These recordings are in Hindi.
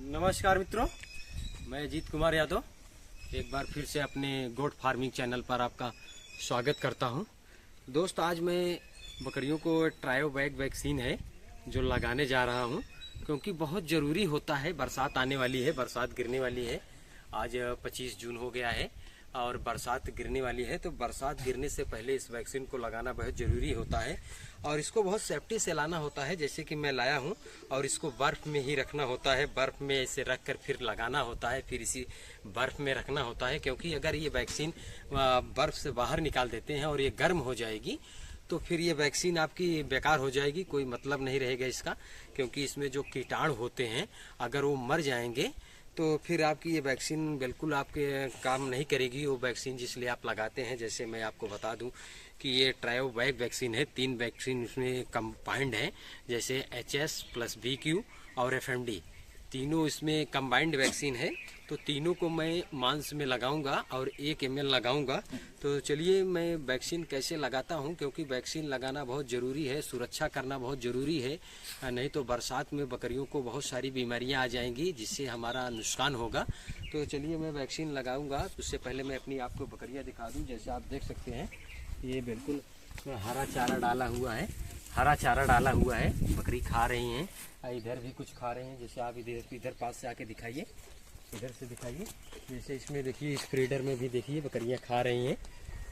नमस्कार मित्रों, मैं अजीत कुमार यादव एक बार फिर से अपने गोट फार्मिंग चैनल पर आपका स्वागत करता हूं। दोस्त, आज मैं बकरियों को ट्रायोवैक वैक्सीन है जो लगाने जा रहा हूं, क्योंकि बहुत ज़रूरी होता है। बरसात आने वाली है, बरसात गिरने वाली है। आज 25 जून हो गया है और बरसात गिरने वाली है, तो बरसात गिरने से पहले इस वैक्सीन को लगाना बहुत ज़रूरी होता है और इसको बहुत सेफ्टी से लाना होता है। जैसे कि मैं लाया हूं और इसको बर्फ़ में ही रखना होता है, बर्फ़ में इसे रख कर फिर लगाना होता है, फिर इसी बर्फ़ में रखना होता है, क्योंकि अगर ये वैक्सीन बर्फ़ से बाहर निकाल देते हैं और ये गर्म हो जाएगी तो फिर ये वैक्सीन आपकी बेकार हो जाएगी, कोई मतलब नहीं रहेगा इसका। क्योंकि इसमें जो कीटाणु होते हैं अगर वो मर जाएंगे तो फिर आपकी ये वैक्सीन बिल्कुल आपके काम नहीं करेगी, वो वैक्सीन जिसलिए आप लगाते हैं। जैसे मैं आपको बता दूं कि ये ट्रायोवैक वैक्सीन है, 3 वैक्सीन इसमें कंबाइंड है, जैसे HS प्लस BQ और FMD, तीनों इसमें कंबाइंड वैक्सीन है। तो तीनों को मैं मांस में लगाऊंगा और 1 ml लगाऊंगा। तो चलिए मैं वैक्सीन कैसे लगाता हूं, क्योंकि वैक्सीन लगाना बहुत ज़रूरी है, सुरक्षा करना बहुत ज़रूरी है, नहीं तो बरसात में बकरियों को बहुत सारी बीमारियां आ जाएंगी जिससे हमारा नुकसान होगा। तो चलिए मैं वैक्सीन लगाऊंगा। उससे पहले मैं अपनी आपको बकरियाँ दिखा दूँ। जैसे आप देख सकते हैं ये बिल्कुल हरा चारा डाला हुआ है, हरा चारा डाला हुआ है, बकरी खा रही हैं, इधर भी कुछ खा रहे हैं। जैसे आप इधर पास से आके दिखाइए, इधर से दिखाइए। जैसे इसमें देखिए, इस फीडर में भी देखिए बकरियां खा रही हैं।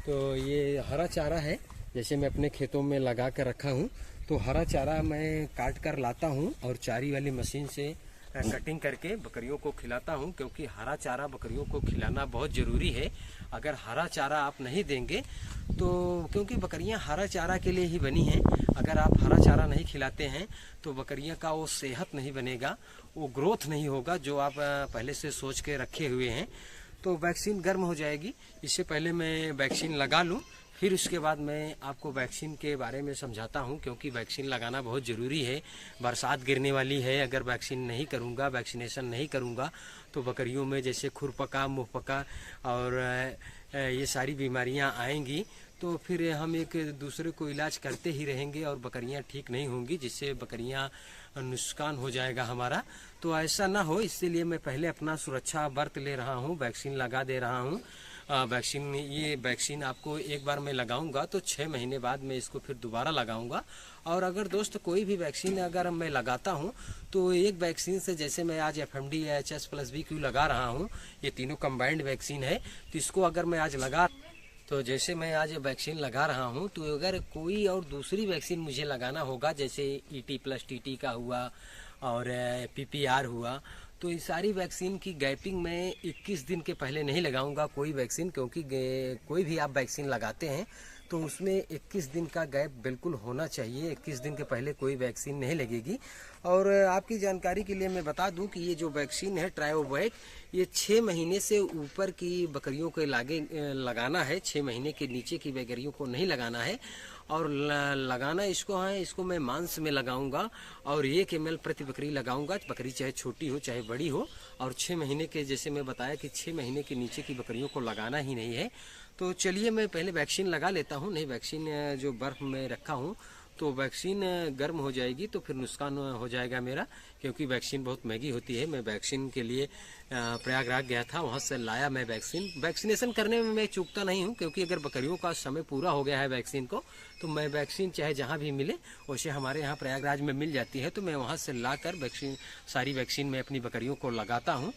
तो ये हरा चारा है, जैसे मैं अपने खेतों में लगा कर रखा हूँ। तो हरा चारा मैं काट कर लाता हूँ और चारी वाली मशीन से कटिंग करके बकरियों को खिलाता हूँ, क्योंकि हरा चारा बकरियों को खिलाना बहुत ज़रूरी है। अगर हरा चारा आप नहीं देंगे तो, क्योंकि बकरियां हरा चारा के लिए ही बनी हैं, अगर आप हरा चारा नहीं खिलाते हैं तो बकरियां का वो सेहत नहीं बनेगा, वो ग्रोथ नहीं होगा जो आप पहले से सोच के रखे हुए हैं। तो वैक्सीन गर्म हो जाएगी। इससे पहले मैं वैक्सीन लगा लूँ, फिर उसके बाद मैं आपको वैक्सीन के बारे में समझाता हूं, क्योंकि वैक्सीन लगाना बहुत ज़रूरी है। बरसात गिरने वाली है, अगर वैक्सीन नहीं करूंगा, वैक्सीनेशन नहीं करूंगा तो बकरियों में जैसे खुरपका, मुंहपका और ये सारी बीमारियां आएंगी। तो फिर हम एक दूसरे को इलाज करते ही रहेंगे और बकरियां ठीक नहीं होंगी, जिससे बकरियां नुकसान हो जाएगा हमारा। तो ऐसा ना हो, इसलिए मैं पहले अपना सुरक्षा बरत ले रहा हूँ, वैक्सीन लगा दे रहा हूँ। ये वैक्सीन आपको एक बार मैं लगाऊंगा तो 6 महीने बाद मैं इसको फिर दोबारा लगाऊंगा। और अगर दोस्त कोई भी वैक्सीन अगर मैं लगाता हूं तो एक वैक्सीन से, जैसे मैं आज FMD या HS प्लस BQ लगा रहा हूं, ये तीनों कंबाइंड वैक्सीन है, तो इसको अगर मैं आज जैसे मैं आज वैक्सीन लगा रहा हूं, तो अगर कोई और दूसरी वैक्सीन मुझे लगाना होगा, जैसे ET प्लस TT का हुआ और PPR हुआ, तो इस सारी वैक्सीन की गैपिंग मैं 21 दिन के पहले नहीं लगाऊंगा कोई वैक्सीन, क्योंकि कोई भी आप वैक्सीन लगाते हैं तो उसमें 21 दिन का गैप बिल्कुल होना चाहिए। 21 दिन के पहले कोई वैक्सीन नहीं लगेगी। और आपकी जानकारी के लिए मैं बता दूं कि ये जो वैक्सीन है ट्रायोवैक, ये 6 महीने से ऊपर की बकरियों को लगाना है, 6 महीने के नीचे की बकरियों को नहीं लगाना है। और लगाना इसको मैं मांस में लगाऊंगा और 1 ml प्रति बकरी लगाऊंगा, बकरी चाहे छोटी हो चाहे बड़ी हो। और 6 महीने के, जैसे मैं बताया कि 6 महीने के नीचे की बकरियों को लगाना ही नहीं है। तो चलिए मैं पहले वैक्सीन लगा लेता हूँ। नहीं, वैक्सीन जो बर्फ में रखा हूँ तो वैक्सीन गर्म हो जाएगी तो फिर नुकसान हो जाएगा मेरा, क्योंकि वैक्सीन बहुत महंगी होती है। मैं वैक्सीन के लिए प्रयागराज गया था, वहाँ से लाया मैं वैक्सीन। वैक्सीनेशन करने में मैं चूकता नहीं हूँ, क्योंकि अगर बकरियों का समय पूरा हो गया है वैक्सीन को, तो मैं वैक्सीन चाहे जहाँ भी मिले, वैसे हमारे यहाँ प्रयागराज में मिल जाती है, तो मैं वहाँ से ला कर सारी वैक्सीन मैं अपनी बकरियों को लगाता हूँ।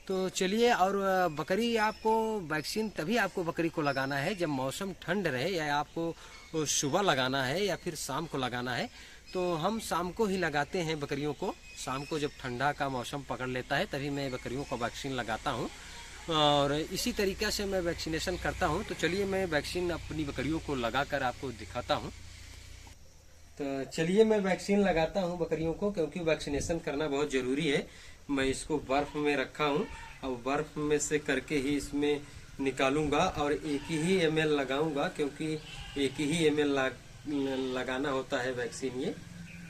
तो चलिए, और बकरी आपको वैक्सीन तभी आपको बकरी को लगाना है जब मौसम ठंड रहे, या आपको सुबह लगाना है या फिर शाम को लगाना है। तो हम शाम को ही लगाते हैं बकरियों को, शाम को जब ठंडा का मौसम पकड़ लेता है तभी मैं बकरियों को वैक्सीन लगाता हूँ। और इसी तरीक़े से मैं वैक्सीनेशन करता हूँ। तो चलिए मैं वैक्सीन अपनी बकरियों को लगा कर आपको दिखाता हूँ। तो चलिए मैं वैक्सीन लगाता हूँ बकरियों को, क्योंकि वैक्सीनेशन करना बहुत ज़रूरी है। मैं इसको बर्फ़ में रखा हूँ और बर्फ़ में से करके ही इसमें निकालूंगा और 1 ही ml लगाऊंगा, क्योंकि 1 ही ml लगाना होता है वैक्सीन। ये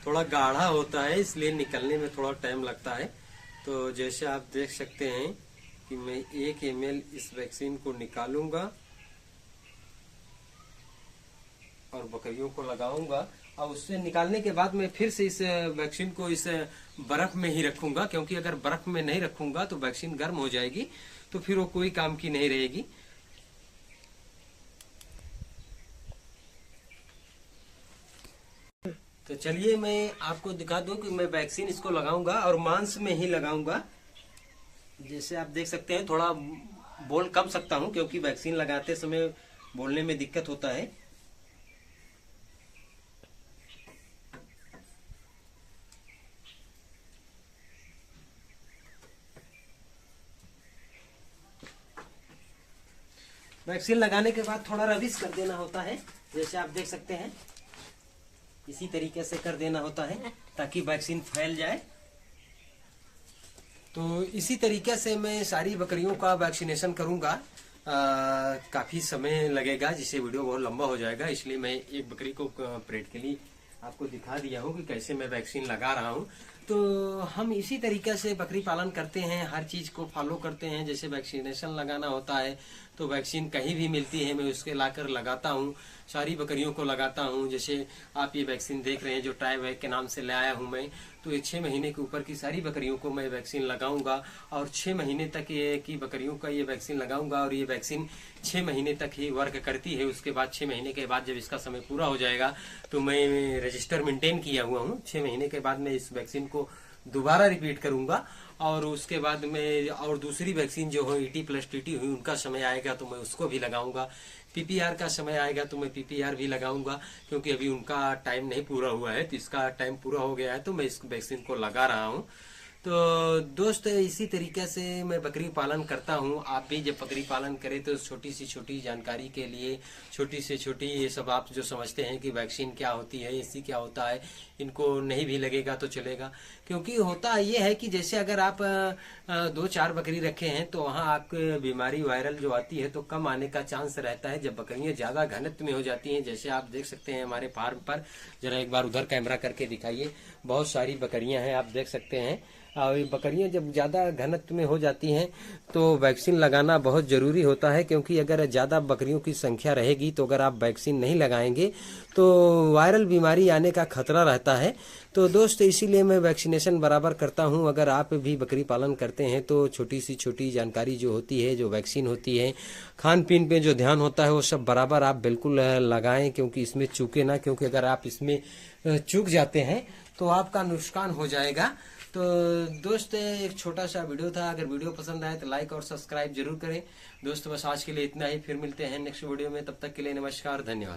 थोड़ा गाढ़ा होता है, इसलिए निकलने में थोड़ा टाइम लगता है। तो जैसे आप देख सकते हैं कि मैं 1 ml इस वैक्सीन को निकालूंगा और बकरियों को लगाऊंगा। और उससे निकालने के बाद मैं फिर से इस वैक्सीन को इस बर्फ में ही रखूंगा, क्योंकि अगर बर्फ में नहीं रखूंगा तो वैक्सीन गर्म हो जाएगी, तो फिर वो कोई काम की नहीं रहेगी। तो चलिए मैं आपको दिखा दूं कि मैं वैक्सीन इसको लगाऊंगा और मांस में ही लगाऊंगा। जैसे आप देख सकते हैं, थोड़ा बोल कम सकता हूं क्योंकि वैक्सीन लगाते समय बोलने में दिक्कत होता है। वैक्सीन लगाने के बाद थोड़ा रविश कर देना होता है, जैसे आप देख सकते हैं, इसी तरीके से कर देना होता है ताकि वैक्सीन फैल जाए। तो इसी तरीके से मैं सारी बकरियों का वैक्सीनेशन करूंगा। काफी समय लगेगा, जिससे वीडियो बहुत लंबा हो जाएगा, इसलिए मैं एक बकरी को प्रैक्टिकली आपको दिखा दिया हूँ कि कैसे मैं वैक्सीन लगा रहा हूँ। तो हम इसी तरीके से बकरी पालन करते हैं, हर चीज को फॉलो करते हैं। जैसे वैक्सीनेशन लगाना होता है तो वैक्सीन कहीं भी मिलती है, मैं उसके लाकर लगाता हूँ, सारी बकरियों को लगाता हूँ। जैसे आप ये वैक्सीन देख रहे हैं जो ट्राईवैक के नाम से ले आया हूँ मैं, तो ये 6 महीने के ऊपर की सारी बकरियों को मैं वैक्सीन लगाऊंगा और 6 महीने तक ये की बकरियों का ये वैक्सीन लगाऊंगा। और ये वैक्सीन 6 महीने तक ही वर्क करती है। उसके बाद 6 महीने के बाद जब इसका समय पूरा हो जाएगा तो मैं रजिस्टर मेंटेन किया हुआ हूँ। 6 महीने के बाद मैं इस वैक्सीन को दोबारा रिपीट करूंगा और उसके बाद में और दूसरी वैक्सीन जो हो ET प्लस TT हुई उनका समय आएगा तो मैं उसको भी लगाऊंगा। PPR का समय आएगा तो मैं PPR भी लगाऊंगा, क्योंकि अभी उनका टाइम नहीं पूरा हुआ है, तो इसका टाइम पूरा हो गया है तो मैं इस वैक्सीन को लगा रहा हूँ। तो दोस्त इसी तरीके से मैं बकरी पालन करता हूँ। आप भी जब बकरी पालन करें तो छोटी सी छोटी जानकारी के लिए, छोटी से छोटी ये सब आप जो समझते हैं कि वैक्सीन क्या होती है, AC क्या होता है, इनको नहीं भी लगेगा तो चलेगा। क्योंकि होता ये है कि जैसे अगर आप 2-4 बकरी रखे हैं तो वहाँ आपको बीमारी वायरल जो आती है तो कम आने का चांस रहता है। जब बकरियां ज्यादा घनत्व में हो जाती हैं, जैसे आप देख सकते हैं हमारे फार्म पर, जरा एक बार उधर कैमरा करके दिखाइए, बहुत सारी बकरियां हैं, आप देख सकते हैं। और बकरियां जब ज्यादा घनत्व में हो जाती हैं तो वैक्सीन लगाना बहुत जरूरी होता है, क्योंकि अगर ज्यादा बकरियों की संख्या रहेगी तो अगर आप वैक्सीन नहीं लगाएंगे तो वायरल बीमारी आने का खतरा रहता है। तो दोस्त इसीलिए मैं वैक्सीनेशन बराबर करता हूं। अगर आप भी बकरी पालन करते हैं तो छोटी सी छोटी जानकारी जो होती है, जो वैक्सीन होती है, खान पीन पे जो ध्यान होता है वो सब बराबर आप बिल्कुल लगाएं, क्योंकि इसमें चूके ना, क्योंकि अगर आप इसमें चूक जाते हैं तो आपका नुकसान हो जाएगा। तो दोस्त एक छोटा सा वीडियो था, अगर वीडियो पसंद आए तो लाइक और सब्सक्राइब जरूर करें। दोस्त बस आज के लिए इतना ही, फिर मिलते हैं नेक्स्ट वीडियो में, तब तक के लिए नमस्कार, धन्यवाद।